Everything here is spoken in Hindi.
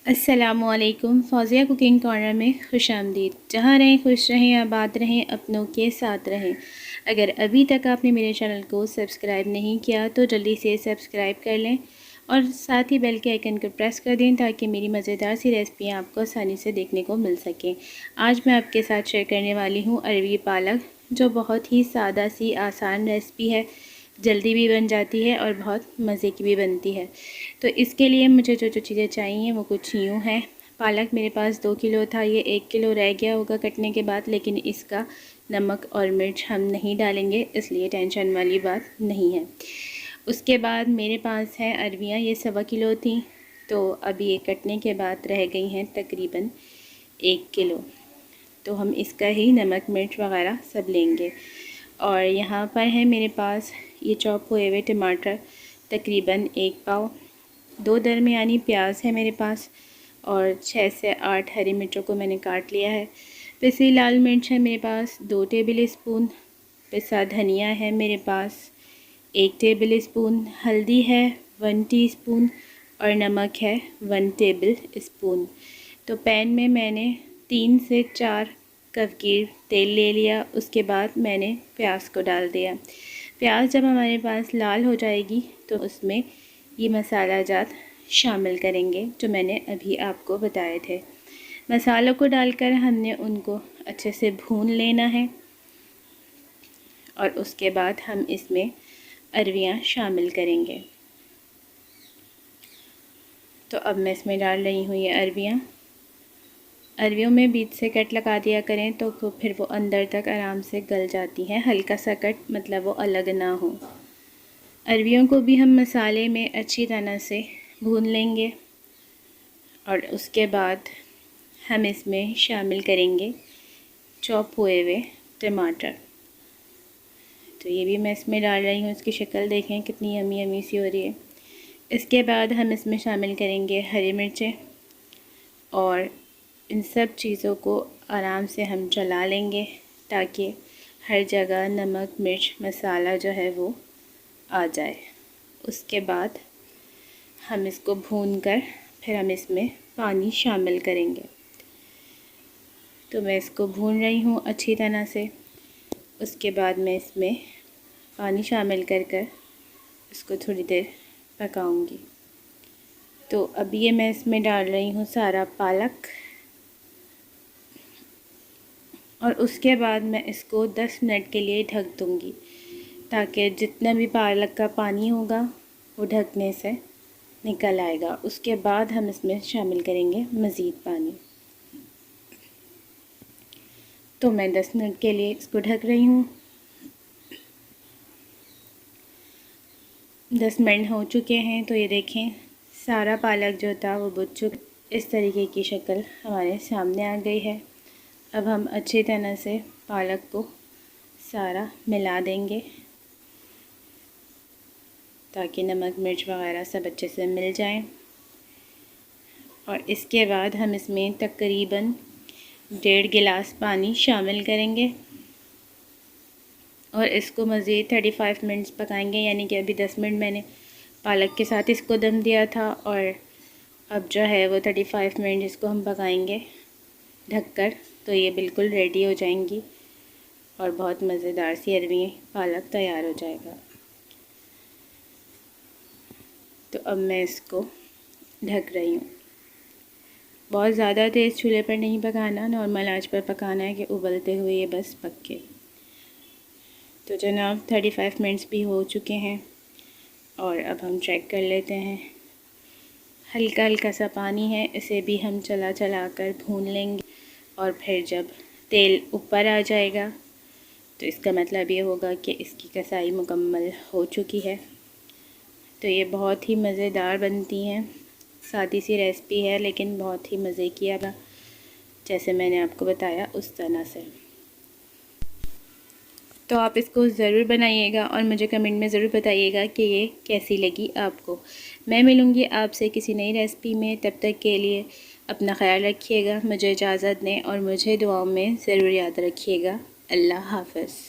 अस्सलामुअलैकुम। फ़ौज़िया कुकिंग कॉर्नर में खुशामदीद। जहाँ रहें खुश रहें, आबाद रहें, अपनों के साथ रहें। अगर अभी तक आपने मेरे चैनल को सब्सक्राइब नहीं किया तो जल्दी से सब्सक्राइब कर लें और साथ ही बेल के आइकन को प्रेस कर दें ताकि मेरी मज़ेदार सी रेसिपियाँ आपको आसानी से देखने को मिल सकें। आज मैं आपके साथ शेयर करने वाली हूँ अरवी पालक, जो बहुत ही सादा सी आसान रेसिपी है, जल्दी भी बन जाती है और बहुत मज़े की भी बनती है। तो इसके लिए मुझे जो जो चीज़ें चाहिए वो कुछ यूँ हैं। पालक मेरे पास 2 किलो था, ये 1 किलो रह गया होगा कटने के बाद, लेकिन इसका नमक और मिर्च हम नहीं डालेंगे, इसलिए टेंशन वाली बात नहीं है। उसके बाद मेरे पास है अरवियाँ, ये 1.25 किलो थी, तो अभी ये कटने के बाद रह गई हैं तकरीबन 1 किलो। तो हम इसका ही नमक मिर्च वगैरह सब लेंगे। और यहाँ पर है मेरे पास ये चॉप हुए हुए टमाटर, तकरीबन 1 पाव। 2 दरमियानी प्याज है मेरे पास और 6 से 8 हरी मिर्चों को मैंने काट लिया है। पिसी लाल मिर्च है मेरे पास 2 टेबल स्पून। पिसा धनिया है मेरे पास 1 टेबल स्पून। हल्दी है 1 टीस्पून और नमक है 1 टेबल स्पून। तो पैन में मैंने 3 से 4 कवगीर तेल ले लिया। उसके बाद मैंने प्याज को डाल दिया। प्याज जब हमारे पास लाल हो जाएगी तो उसमें ये मसाला जात शामिल करेंगे जो मैंने अभी आपको बताए थे। मसालों को डालकर हमने उनको अच्छे से भून लेना है और उसके बाद हम इसमें अरवियाँ शामिल करेंगे। तो अब मैं इसमें डाल रही हूँ ये अरवियाँ। अरवियों में बीच से कट लगा दिया करें तो फिर वो अंदर तक आराम से गल जाती हैं। हल्का सा कट, मतलब वो अलग ना हो। अरवियों को भी हम मसाले में अच्छी तरह से भून लेंगे और उसके बाद हम इसमें शामिल करेंगे चॉप हुए हुए टमाटर। तो ये भी मैं इसमें डाल रही हूँ। इसकी शक्ल देखें कितनी यमी यमी सी हो रही है। इसके बाद हम इसमें शामिल करेंगे हरी मिर्चें और इन सब चीज़ों को आराम से हम चला लेंगे ताकि हर जगह नमक मिर्च मसाला जो है वो आ जाए। उसके बाद हम इसको भूनकर फिर हम इसमें पानी शामिल करेंगे। तो मैं इसको भून रही हूँ अच्छी तरह से। उसके बाद मैं इसमें पानी शामिल कर इसको थोड़ी देर पकाऊंगी। तो अब ये मैं इसमें डाल रही हूँ सारा पालक और उसके बाद मैं इसको 10 मिनट के लिए ढक दूँगी ताकि जितना भी पालक का पानी होगा वो ढकने से निकल आएगा। उसके बाद हम इसमें शामिल करेंगे मज़ीद पानी। तो मैं 10 मिनट के लिए इसको ढक रही हूँ। 10 मिनट हो चुके हैं तो ये देखें सारा पालक जो था वो बुझ चुका। इस तरीके की शक्ल हमारे सामने आ गई है। अब हम अच्छी तरह से पालक को सारा मिला देंगे ताकि नमक मिर्च वगैरह सब अच्छे से मिल जाएं। और इसके बाद हम इसमें तकरीबन 1.5 गिलास पानी शामिल करेंगे और इसको मज़ीद 35 मिनट्स पकाएंगे। यानी कि अभी 10 मिनट मैंने पालक के साथ इसको दम दिया था और अब जो है वो 35 मिनट इसको हम पकाएंगे ढककर। तो ये बिल्कुल रेडी हो जाएंगी और बहुत मज़ेदार सी अरवी पालक तैयार हो जाएगा। तो अब मैं इसको ढक रही हूँ। बहुत ज़्यादा तेज़ चूल्हे पर नहीं पकाना, नॉर्मल आंच पर पकाना है कि उबलते हुए ये बस पके। तो जनाब 35 मिनट्स भी हो चुके हैं और अब हम चेक कर लेते हैं। हल्का हल्का सा पानी है, इसे भी हम चला चला कर भून लेंगे और फिर जब तेल ऊपर आ जाएगा तो इसका मतलब ये होगा कि इसकी कसाई मुकम्मल हो चुकी है। तो ये बहुत ही मज़ेदार बनती हैं। सादी सी रेसिपी है लेकिन बहुत ही मज़े की है, जैसे मैंने आपको बताया उस तरह से। तो आप इसको ज़रूर बनाइएगा और मुझे कमेंट में ज़रूर बताइएगा कि ये कैसी लगी आपको। मैं मिलूँगी आपसे किसी नई रेसिपी में। तब तक के लिए अपना ख्याल रखिएगा, मुझे इजाज़त दें और मुझे दुआओं में ज़रूर याद रखिएगा। अल्लाह हाफ़िज़।